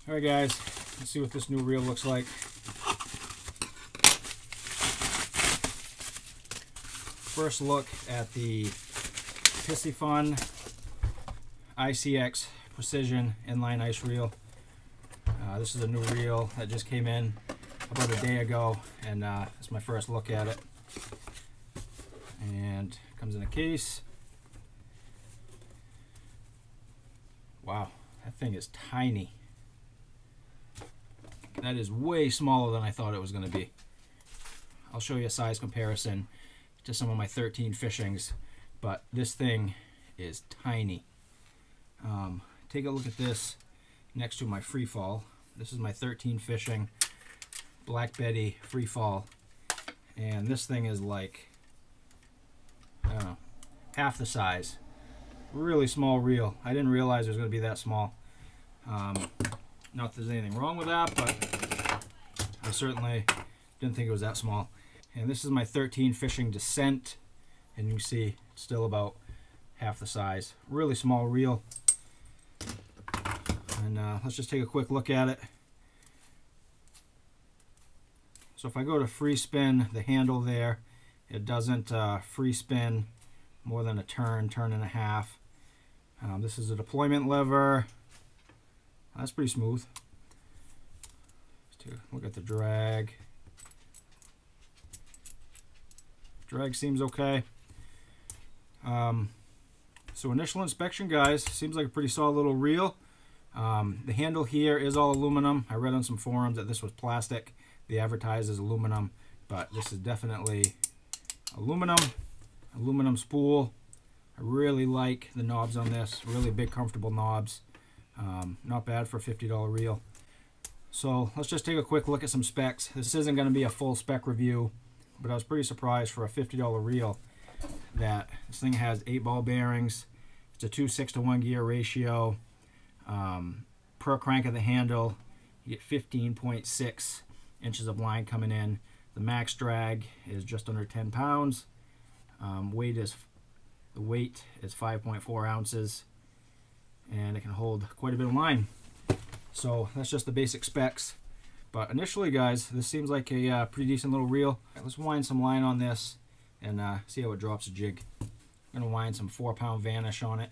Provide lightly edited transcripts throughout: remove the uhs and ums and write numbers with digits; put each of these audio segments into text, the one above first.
Alright guys, let's see what this new reel looks like. First look at the PISCIFUN ICX Precision Inline Ice Reel. This is a new reel that just came in about a day ago, and it's my first look at it. And it comes in a case. Wow, that thing is tiny. That is way smaller than I thought it was going to be. I'll show you a size comparison to some of my 13 fishings, but this thing is tiny. Take a look at this next to my free fall. This is my 13 fishing Black Betty free fall, and this thing is like, I don't know, half the size. Really small reel. I didn't realize it was going to be that small. Not that there's anything wrong with that, but I certainly didn't think it was that small. And this is my 13 fishing Descent, and you can see it's still about half the size. Really small reel. And let's just take a quick look at it. So if I go to free spin, the handle there, it doesn't free spin more than a turn and a half. This is a deployment lever. That's pretty smooth. Let's take a look at the drag. Drag seems okay. So initial inspection, guys, seems like a pretty solid little reel. The handle here is all aluminum. I read on some forums that this was plastic. They advertise as aluminum, but this is definitely aluminum spool. I really like the knobs on this. Really big, comfortable knobs. Not bad for a $50 reel. So let's just take a quick look at some specs. This isn't going to be a full spec review, but I was pretty surprised for a $50 reel that this thing has 8 ball bearings. It's a 2:6-to-1 gear ratio. Per crank of the handle, you get 15.6 inches of line coming in. The max drag is just under 10 pounds. The weight is 5.4 ounces, and it can hold quite a bit of line. So that's just the basic specs. But initially, guys, this seems like a pretty decent little reel. Let's wind some line on this and see how it drops a jig. I'm gonna wind some 4-pound Vanish on it.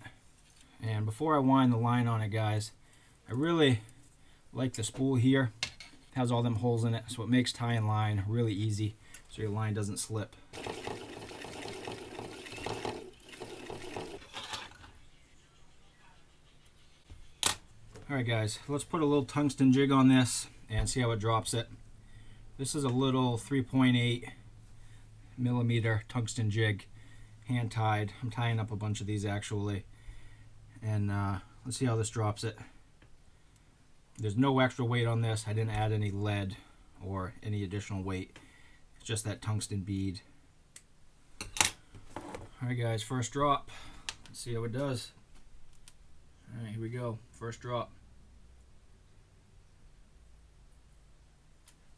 And before I wind the line on it, guys, I really like the spool here. It has all them holes in it, so it makes tying line really easy, so your line doesn't slip. Alright guys, let's put a little tungsten jig on this and see how it drops it. This is a little 3.8 millimeter tungsten jig, hand tied. I'm tying up a bunch of these actually. And let's see how this drops it. There's no extra weight on this. I didn't add any lead or any additional weight. It's just that tungsten bead. Alright guys, first drop. Let's see how it does. Alright, here we go. First drop.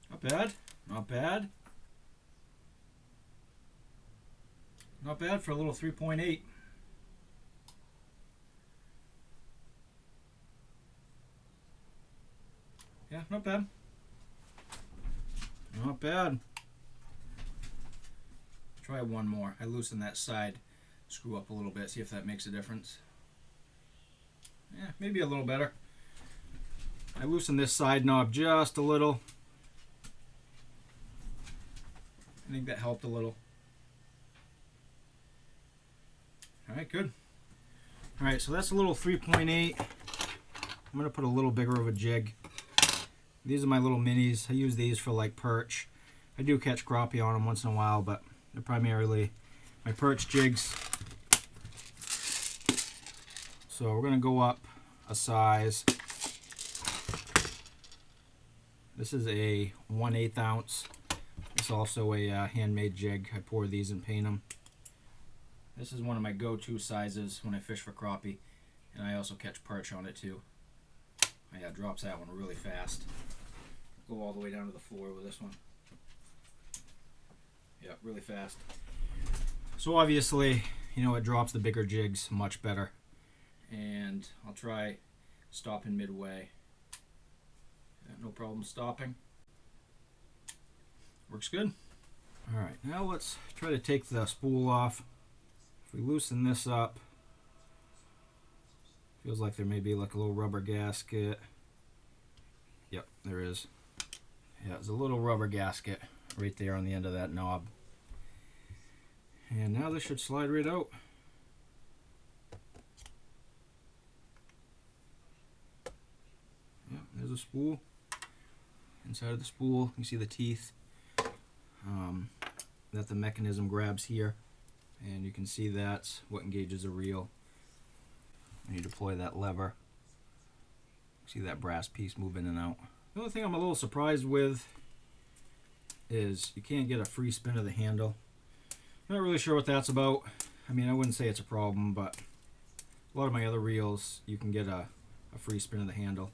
Not bad. Not bad. Not bad for a little 3.8. Yeah, not bad. Not bad. Try one more. I loosen that side screw up a little bit, see if that makes a difference. Yeah, maybe a little better. I loosen this side knob just a little. I think that helped a little. Alright, good. Alright, so that's a little 3.8. I'm going to put a little bigger of a jig. These are my little minis. I use these for like perch. I do catch crappie on them once in a while, but they're primarily my perch jigs. So we're going to go up a size. This is a 1/8 ounce. It's also a handmade jig. I pour these and paint them. This is one of my go-to sizes when I fish for crappie, and I also catch perch on it too. Yeah, drops that one really fast. Go all the way down to the floor with this one. Yeah, really fast. So obviously, you know, it drops the bigger jigs much better. And I'll try stopping midway. problem stopping. Works good. All right, now let's try to take the spool off. If we loosen this up, feels like there may be like a little rubber gasket. Yep, there is. Yeah, there's a little rubber gasket right there on the end of that knob. And now this should slide right out. Yeah, there's a spool. Inside of the spool, you see the teeth that the mechanism grabs here. And you can see that's what engages a reel. When you deploy that lever, see that brass piece move in and out. The only thing I'm a little surprised with is you can't get a free spin of the handle. Not really sure what that's about. I mean, I wouldn't say it's a problem, but a lot of my other reels, you can get a free spin of the handle.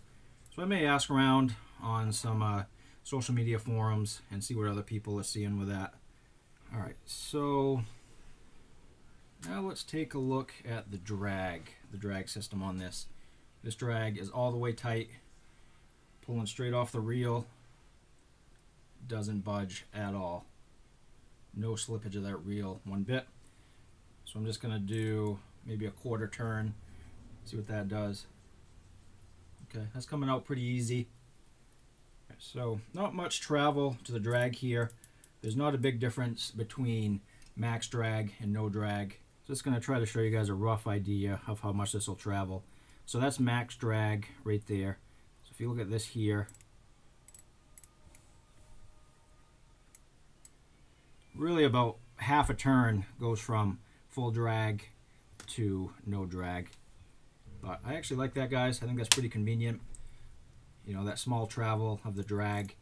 So I may ask around on some social media forums and see what other people are seeing with that. All right, so now let's take a look at the drag system on this. This drag is all the way tight, pulling straight off the reel. Doesn't budge at all. No slippage of that reel one bit. So I'm just going to do maybe a quarter turn, see what that does. Okay, that's coming out pretty easy. So not much travel to the drag here. There's not a big difference between max drag and no drag. Just going to try to show you guys a rough idea of how much this will travel. So that's max drag right there. So if you look at this here, really about half a turn goes from full drag to no drag. But I actually like that, guys. I think that's pretty convenient. You know, that small travel of the drag.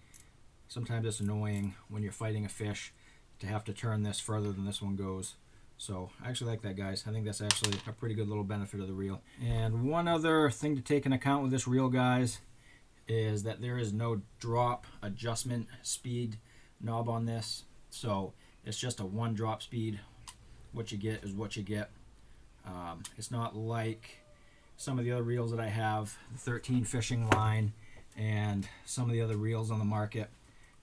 Sometimes it's annoying when you're fighting a fish to have to turn this further than this one goes. So I actually like that, guys. I think that's actually a pretty good little benefit of the reel. And one other thing to take into account with this reel, guys, is that there is no drop adjustment speed knob on this. So it's just a one drop speed. What you get is what you get. It's not like some of the other reels that I have, the 13 fishing line and some of the other reels on the market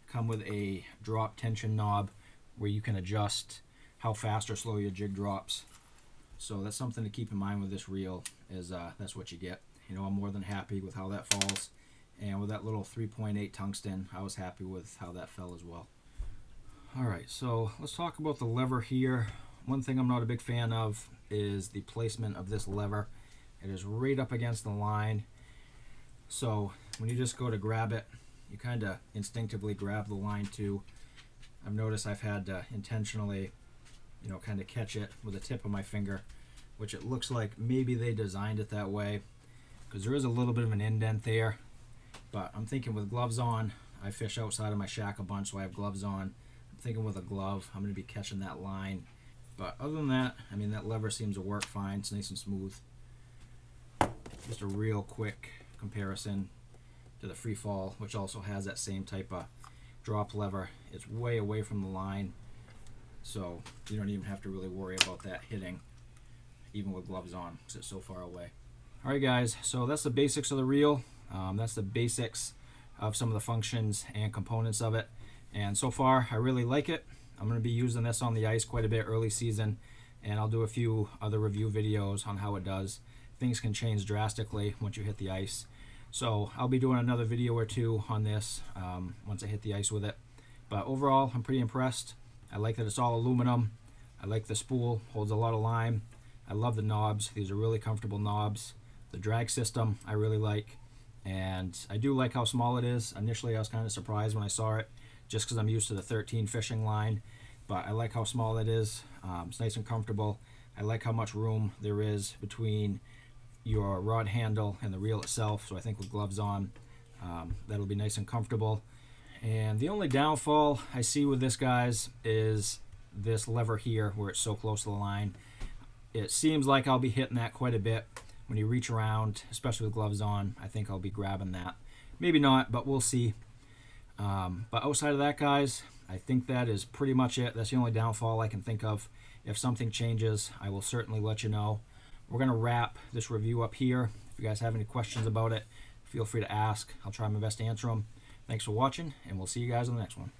come with a drop tension knob where you can adjust how fast or slow your jig drops. So that's something to keep in mind with this reel, is that's what you get. You know, I'm more than happy with how that falls. And with that little 3.8 tungsten, I was happy with how that fell as well. Alright, so let's talk about the lever here. One thing I'm not a big fan of is the placement of this lever. It is right up against the line. So when you just go to grab it, you kind of instinctively grab the line too. I've noticed I've had to intentionally, you know, kind of catch it with the tip of my finger, which it looks like maybe they designed it that way because there is a little bit of an indent there. But I'm thinking with gloves on, I fish outside of my shack a bunch, so I have gloves on. I'm thinking with a glove, I'm going to be catching that line. But other than that, I mean, that lever seems to work fine. It's nice and smooth. Just a real quick comparison to the free fall, which also has that same type of drop lever. It's way away from the line, so you don't even have to really worry about that hitting, even with gloves on, because it's so far away. Alright guys, so that's the basics of the reel. That's the basics of some of the functions and components of it. And so far, I really like it. I'm going to be using this on the ice quite a bit early season, and I'll do a few other review videos on how it does. Things can change drastically once you hit the ice. So I'll be doing another video or two on this once I hit the ice with it. But overall, I'm pretty impressed. I like that it's all aluminum. I like the spool, holds a lot of line. I love the knobs. These are really comfortable knobs. The drag system I really like. And I do like how small it is. Initially, I was kind of surprised when I saw it, just because I'm used to the 13 fishing line. But I like how small it is. It's nice and comfortable. I like how much room there is between your rod handle and the reel itself. So I think with gloves on, that'll be nice and comfortable. And the only downfall I see with this, guys, is this lever here where it's so close to the line. It seems like I'll be hitting that quite a bit. When you reach around, especially with gloves on, I think I'll be grabbing that. Maybe not, but we'll see. But outside of that, guys, I think that is pretty much it. That's the only downfall I can think of. If something changes, I will certainly let you know. We're going to wrap this review up here. If you guys have any questions about it, feel free to ask. I'll try my best to answer them. Thanks for watching, and we'll see you guys on the next one.